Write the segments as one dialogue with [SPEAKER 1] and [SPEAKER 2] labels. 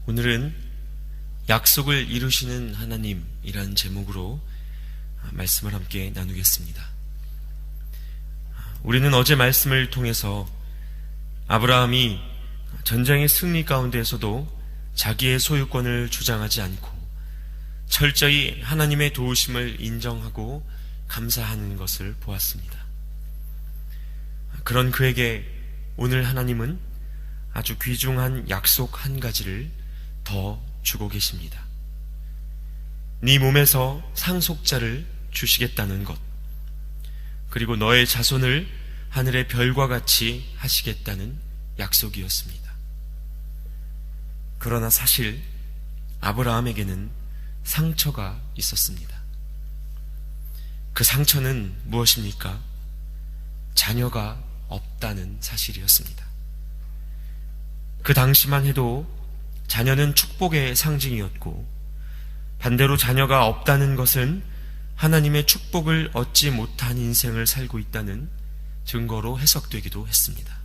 [SPEAKER 1] 오늘은 약속을 이루시는 하나님이라는 제목으로 말씀을 함께 나누겠습니다. 우리는 어제 말씀을 통해서 아브라함이 전쟁의 승리 가운데에서도 자기의 소유권을 주장하지 않고 철저히 하나님의 도우심을 인정하고 감사하는 것을 보았습니다. 그런 그에게 오늘 하나님은 아주 귀중한 약속 한 가지를 더 주고 계십니다. 네 몸에서 상속자를 주시겠다는 것, 그리고 너의 자손을 하늘의 별과 같이 하시겠다는 약속이었습니다. 그러나 사실 아브라함에게는 상처가 있었습니다. 그 상처는 무엇입니까? 자녀가 없다는 사실이었습니다. 그 당시만 해도 자녀는 축복의 상징이었고, 반대로 자녀가 없다는 것은 하나님의 축복을 얻지 못한 인생을 살고 있다는 증거로 해석되기도 했습니다.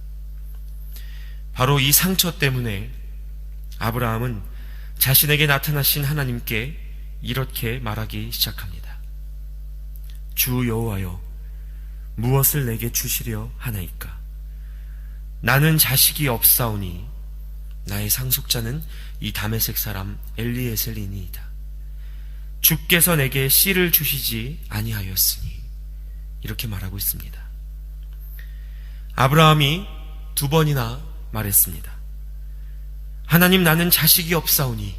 [SPEAKER 1] 바로 이 상처 때문에 아브라함은 자신에게 나타나신 하나님께 이렇게 말하기 시작합니다. 주 여호와여, 무엇을 내게 주시려 하나이까? 나는 자식이 없사오니 나의 상속자는 이 다메섹 사람 엘리에셀이니이다. 주께서 내게 씨를 주시지 아니하였으니, 이렇게 말하고 있습니다. 아브라함이 두 번이나 말했습니다. 하나님, 나는 자식이 없사오니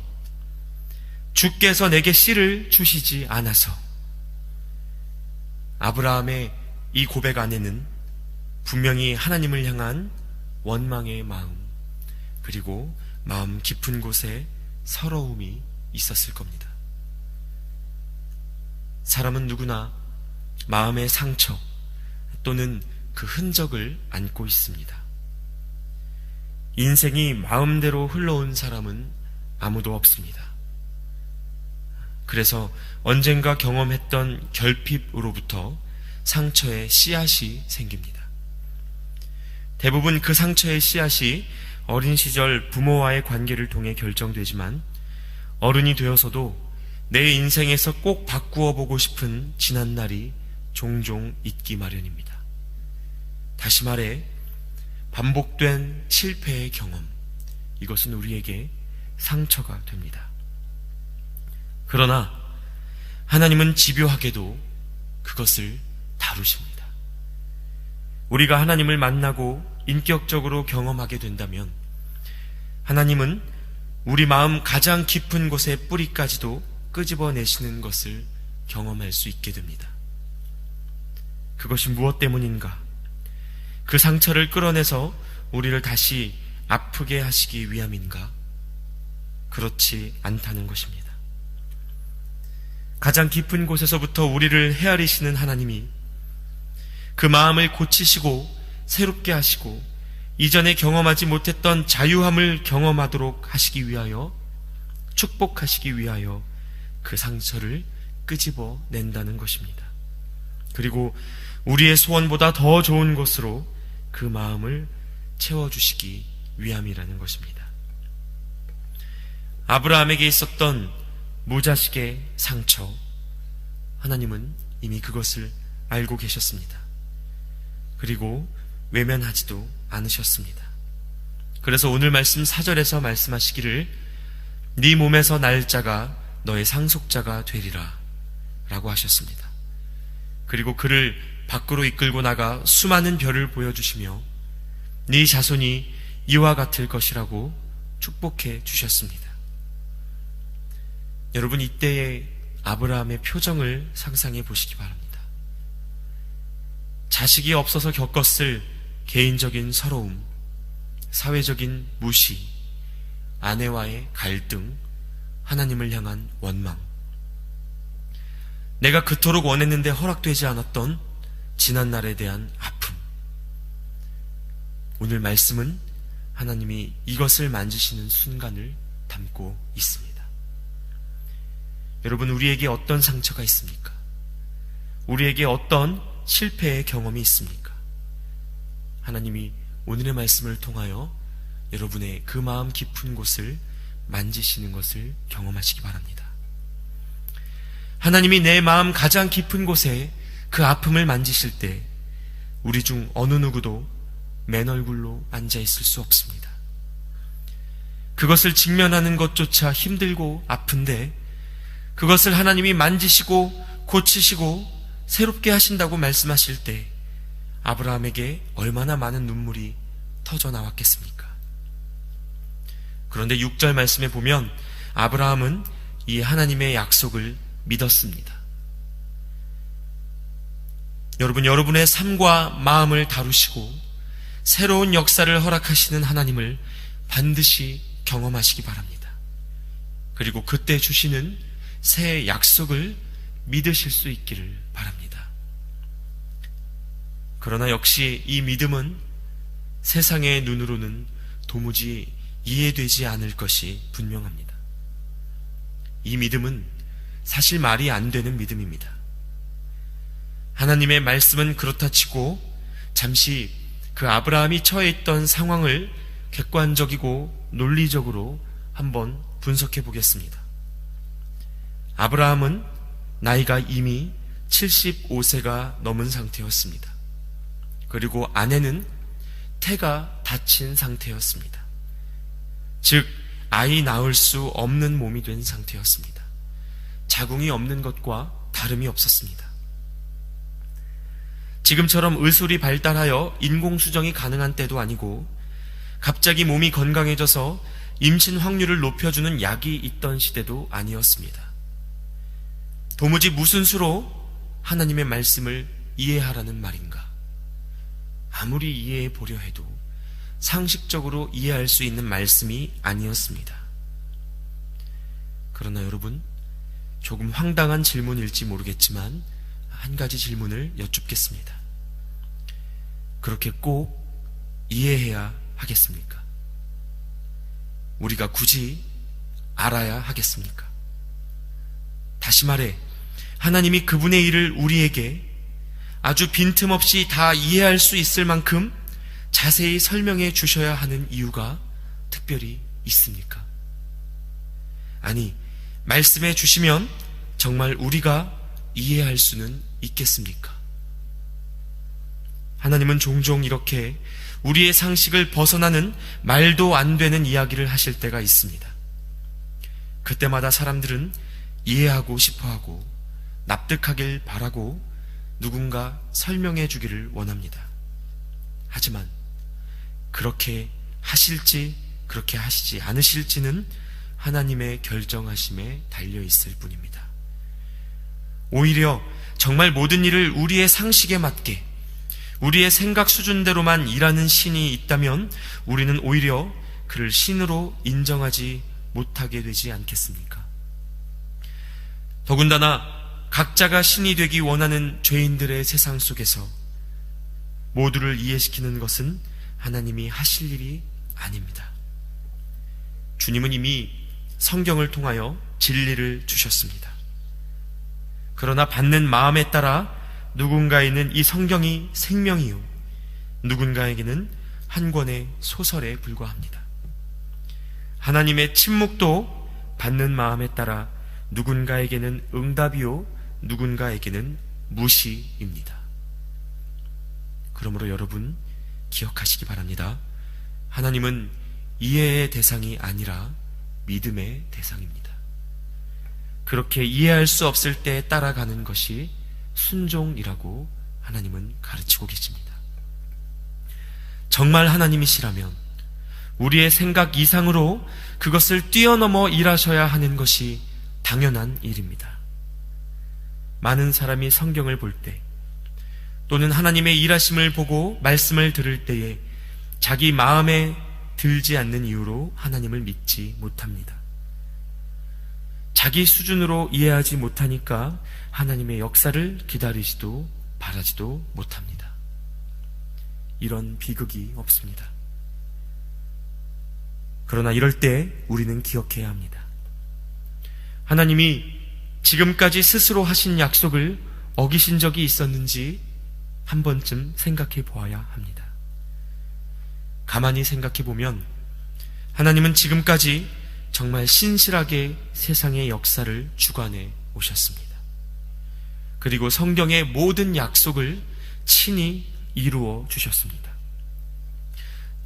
[SPEAKER 1] 주께서 내게 씨를 주시지 않아서. 아브라함의 이 고백 안에는 분명히 하나님을 향한 원망의 마음, 그리고 마음 깊은 곳에 서러움이 있었을 겁니다. 사람은 누구나 마음의 상처 또는 그 흔적을 안고 있습니다. 인생이 마음대로 흘러온 사람은 아무도 없습니다. 그래서 언젠가 경험했던 결핍으로부터 상처의 씨앗이 생깁니다. 대부분 그 상처의 씨앗이 어린 시절 부모와의 관계를 통해 결정되지만, 어른이 되어서도 내 인생에서 꼭 바꾸어 보고 싶은 지난 날이 종종 있기 마련입니다. 다시 말해, 반복된 실패의 경험, 이것은 우리에게 상처가 됩니다. 그러나 하나님은 집요하게도 그것을 다루십니다. 우리가 하나님을 만나고 인격적으로 경험하게 된다면 하나님은 우리 마음 가장 깊은 곳의 뿌리까지도 끄집어내시는 것을 경험할 수 있게 됩니다. 그것이 무엇 때문인가? 그 상처를 끌어내서 우리를 다시 아프게 하시기 위함인가? 그렇지 않다는 것입니다. 가장 깊은 곳에서부터 우리를 헤아리시는 하나님이 그 마음을 고치시고 새롭게 하시고 이전에 경험하지 못했던 자유함을 경험하도록 하시기 위하여, 축복하시기 위하여 그 상처를 끄집어 낸다는 것입니다. 그리고 우리의 소원보다 더 좋은 것으로 그 마음을 채워주시기 위함이라는 것입니다. 아브라함에게 있었던 무자식의 상처, 하나님은 이미 그것을 알고 계셨습니다. 그리고 외면하지도 않으셨습니다. 그래서 오늘 말씀 4절에서 말씀하시기를 네 몸에서 날 자가 너의 상속자가 되리라 라고 하셨습니다. 그리고 그를 밖으로 이끌고 나가 수많은 별을 보여주시며 네 자손이 이와 같을 것이라고 축복해 주셨습니다. 여러분, 이때의 아브라함의 표정을 상상해 보시기 바랍니다. 자식이 없어서 겪었을 개인적인 서러움, 사회적인 무시, 아내와의 갈등, 하나님을 향한 원망, 내가 그토록 원했는데 허락되지 않았던 지난날에 대한 아픔. 오늘 말씀은 하나님이 이것을 만지시는 순간을 담고 있습니다. 여러분, 우리에게 어떤 상처가 있습니까? 우리에게 어떤 실패의 경험이 있습니까? 하나님이 오늘의 말씀을 통하여 여러분의 그 마음 깊은 곳을 만지시는 것을 경험하시기 바랍니다. 하나님이 내 마음 가장 깊은 곳에 그 아픔을 만지실 때 우리 중 어느 누구도 맨 얼굴로 앉아 있을 수 없습니다. 그것을 직면하는 것조차 힘들고 아픈데 그것을 하나님이 만지시고 고치시고 새롭게 하신다고 말씀하실 때 아브라함에게 얼마나 많은 눈물이 터져 나왔겠습니까? 그런데 6절 말씀에 보면 아브라함은 이 하나님의 약속을 믿었습니다. 여러분, 여러분의 삶과 마음을 다루시고 새로운 역사를 허락하시는 하나님을 반드시 경험하시기 바랍니다. 그리고 그때 주시는 새 약속을 믿으실 수 있기를 바랍니다. 그러나 역시 이 믿음은 세상의 눈으로는 도무지 이해되지 않을 것이 분명합니다. 이 믿음은 사실 말이 안 되는 믿음입니다. 하나님의 말씀은 그렇다 치고 잠시 그 아브라함이 처해 있던 상황을 객관적이고 논리적으로 한번 분석해 보겠습니다. 아브라함은 나이가 이미 75세가 넘은 상태였습니다. 그리고 아내는 태가 다친 상태였습니다. 즉 아이 낳을 수 없는 몸이 된 상태였습니다. 자궁이 없는 것과 다름이 없었습니다. 지금처럼 의술이 발달하여 인공수정이 가능한 때도 아니고 갑자기 몸이 건강해져서 임신 확률을 높여주는 약이 있던 시대도 아니었습니다. 도무지 무슨 수로 하나님의 말씀을 이해하라는 말인가? 아무리 이해해 보려 해도 상식적으로 이해할 수 있는 말씀이 아니었습니다. 그러나 여러분, 조금 황당한 질문일지 모르겠지만 한 가지 질문을 여쭙겠습니다. 그렇게 꼭 이해해야 하겠습니까? 우리가 굳이 알아야 하겠습니까? 다시 말해, 하나님이 그분의 일을 우리에게 아주 빈틈없이 다 이해할 수 있을 만큼 자세히 설명해 주셔야 하는 이유가 특별히 있습니까? 아니, 말씀해 주시면 정말 우리가 이해할 수는 있겠습니까? 하나님은 종종 이렇게 우리의 상식을 벗어나는 말도 안 되는 이야기를 하실 때가 있습니다. 그때마다 사람들은 이해하고 싶어하고 납득하길 바라고 누군가 설명해 주기를 원합니다. 하지만 그렇게 하실지 그렇게 하시지 않으실지는 하나님의 결정하심에 달려있을 뿐입니다. 오히려 정말 모든 일을 우리의 상식에 맞게 우리의 생각 수준대로만 일하는 신이 있다면 우리는 오히려 그를 신으로 인정하지 못하게 되지 않겠습니까? 더군다나 각자가 신이 되기 원하는 죄인들의 세상 속에서 모두를 이해시키는 것은 하나님이 하실 일이 아닙니다. 주님은 이미 성경을 통하여 진리를 주셨습니다. 그러나 받는 마음에 따라 누군가에는 이 성경이 생명이요, 누군가에게는 한 권의 소설에 불과합니다. 하나님의 침묵도 받는 마음에 따라 누군가에게는 응답이요, 누군가에게는 무시입니다. 그러므로 여러분 기억하시기 바랍니다. 하나님은 이해의 대상이 아니라 믿음의 대상입니다. 그렇게 이해할 수 없을 때 따라가는 것이 순종이라고 하나님은 가르치고 계십니다. 정말 하나님이시라면 우리의 생각 이상으로 그것을 뛰어넘어 일하셔야 하는 것이 당연한 일입니다. 많은 사람이 성경을 볼 때 또는 하나님의 일하심을 보고 말씀을 들을 때에 자기 마음에 들지 않는 이유로 하나님을 믿지 못합니다. 자기 수준으로 이해하지 못하니까 하나님의 역사를 기다리지도 바라지도 못합니다. 이런 비극이 없습니다. 그러나 이럴 때 우리는 기억해야 합니다. 하나님이 지금까지 스스로 하신 약속을 어기신 적이 있었는지 한 번쯤 생각해 보아야 합니다. 가만히 생각해 보면 하나님은 지금까지 정말 신실하게 세상의 역사를 주관해 오셨습니다. 그리고 성경의 모든 약속을 친히 이루어 주셨습니다.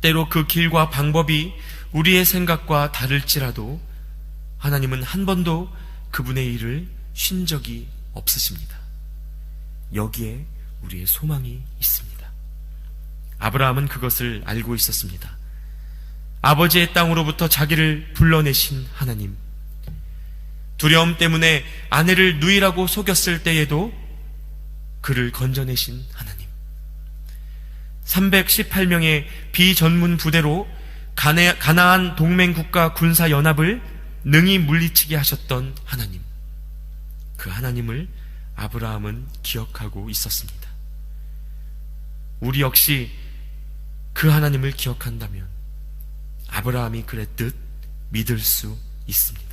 [SPEAKER 1] 때로 그 길과 방법이 우리의 생각과 다를지라도 하나님은 한 번도 그분의 일을 쉰 적이 없으십니다. 여기에 우리의 소망이 있습니다. 아브라함은 그것을 알고 있었습니다. 아버지의 땅으로부터 자기를 불러내신 하나님, 두려움 때문에 아내를 누이라고 속였을 때에도 그를 건져내신 하나님, 318명의 비전문 부대로 가나안 동맹국가 군사연합을 능히 물리치게 하셨던 하나님, 그 하나님을 아브라함은 기억하고 있었습니다. 우리 역시 그 하나님을 기억한다면 아브라함이 그랬듯 믿을 수 있습니다.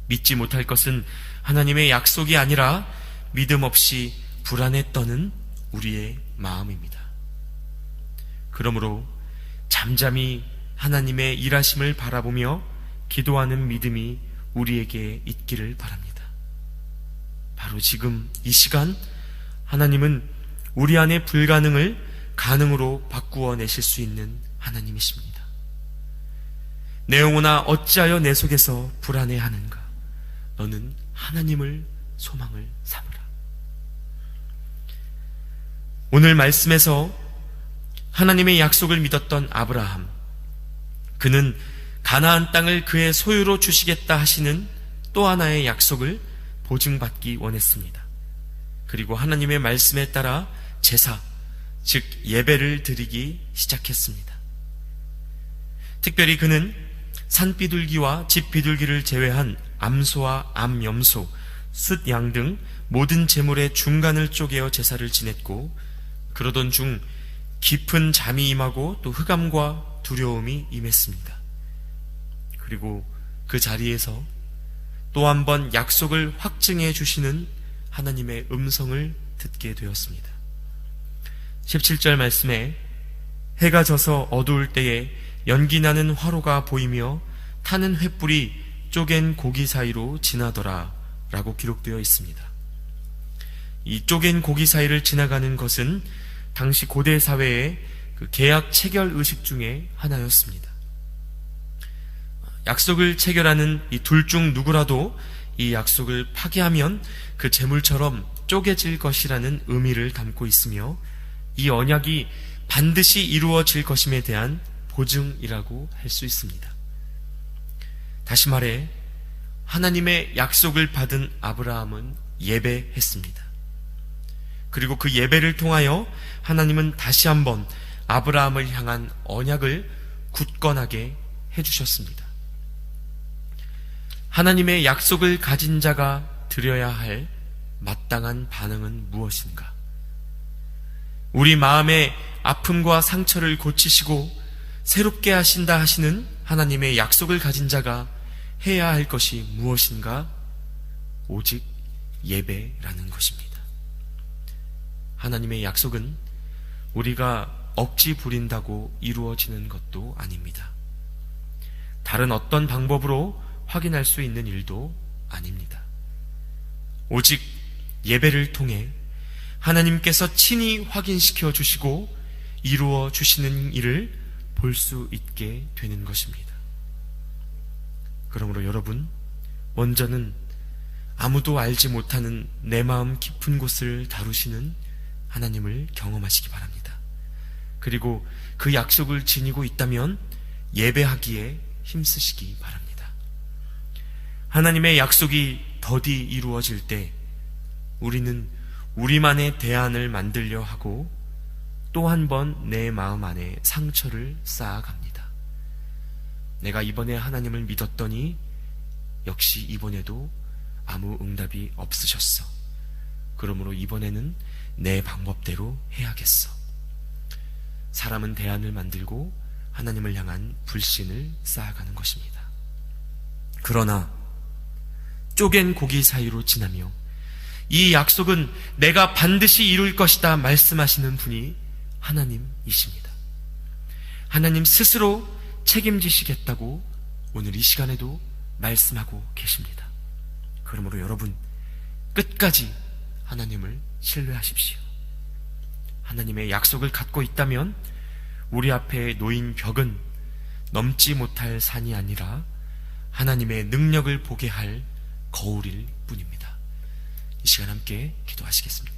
[SPEAKER 1] 믿지 못할 것은 하나님의 약속이 아니라 믿음 없이 불안에 떠는 우리의 마음입니다. 그러므로 잠잠히 하나님의 일하심을 바라보며 기도하는 믿음이 우리에게 있기를 바랍니다. 바로 지금 이 시간 하나님은 우리 안의 불가능을 가능으로 바꾸어 내실 수 있는 하나님이십니다. 내 영혼아 어찌하여 내 속에서 불안해하는가? 너는 하나님을 소망을 삼으라. 오늘 말씀에서 하나님의 약속을 믿었던 아브라함, 그는 가나안 땅을 그의 소유로 주시겠다 하시는 또 하나의 약속을 보증받기 원했습니다. 그리고 하나님의 말씀에 따라 제사, 즉 예배를 드리기 시작했습니다. 특별히 그는 산비둘기와 집비둘기를 제외한 암소와 암염소, 숫양 등 모든 제물의 중간을 쪼개어 제사를 지냈고, 그러던 중 깊은 잠이 임하고 또 흑암과 두려움이 임했습니다. 그리고 그 자리에서 또 한 번 약속을 확증해 주시는 하나님의 음성을 듣게 되었습니다. 17절 말씀에 해가 져서 어두울 때에 연기나는 화로가 보이며 타는 횃불이 쪼갠 고기 사이로 지나더라 라고 기록되어 있습니다. 이 쪼갠 고기 사이를 지나가는 것은 당시 고대 사회의 그 계약 체결 의식 중에 하나였습니다. 약속을 체결하는 이 둘 중 누구라도 이 약속을 파기하면 그 재물처럼 쪼개질 것이라는 의미를 담고 있으며, 이 언약이 반드시 이루어질 것임에 대한 보증이라고 할 수 있습니다. 다시 말해 하나님의 약속을 받은 아브라함은 예배했습니다. 그리고 그 예배를 통하여 하나님은 다시 한번 아브라함을 향한 언약을 굳건하게 해주셨습니다. 하나님의 약속을 가진 자가 드려야 할 마땅한 반응은 무엇인가? 우리 마음의 아픔과 상처를 고치시고 새롭게 하신다 하시는 하나님의 약속을 가진 자가 해야 할 것이 무엇인가? 오직 예배라는 것입니다. 하나님의 약속은 우리가 억지 부린다고 이루어지는 것도 아닙니다. 다른 어떤 방법으로 확인할 수 있는 일도 아닙니다. 오직 예배를 통해 하나님께서 친히 확인시켜 주시고 이루어 주시는 일을 볼 수 있게 되는 것입니다. 그러므로 여러분, 먼저는 아무도 알지 못하는 내 마음 깊은 곳을 다루시는 하나님을 경험하시기 바랍니다. 그리고 그 약속을 지니고 있다면 예배하기에 힘쓰시기 바랍니다. 하나님의 약속이 더디 이루어질 때 우리는 우리만의 대안을 만들려 하고 또 한 번 내 마음 안에 상처를 쌓아갑니다. 내가 이번에 하나님을 믿었더니 역시 이번에도 아무 응답이 없으셨어. 그러므로 이번에는 내 방법대로 해야겠어. 사람은 대안을 만들고 하나님을 향한 불신을 쌓아가는 것입니다. 그러나 쪼갠 고기 사이로 지나며 이 약속은 내가 반드시 이룰 것이다 말씀하시는 분이 하나님이십니다. 하나님 스스로 책임지시겠다고 오늘 이 시간에도 말씀하고 계십니다. 그러므로 여러분, 끝까지 하나님을 신뢰하십시오. 하나님의 약속을 갖고 있다면 우리 앞에 놓인 벽은 넘지 못할 산이 아니라 하나님의 능력을 보게 할 거울일 뿐입니다. 이 시간 함께 기도하시겠습니다.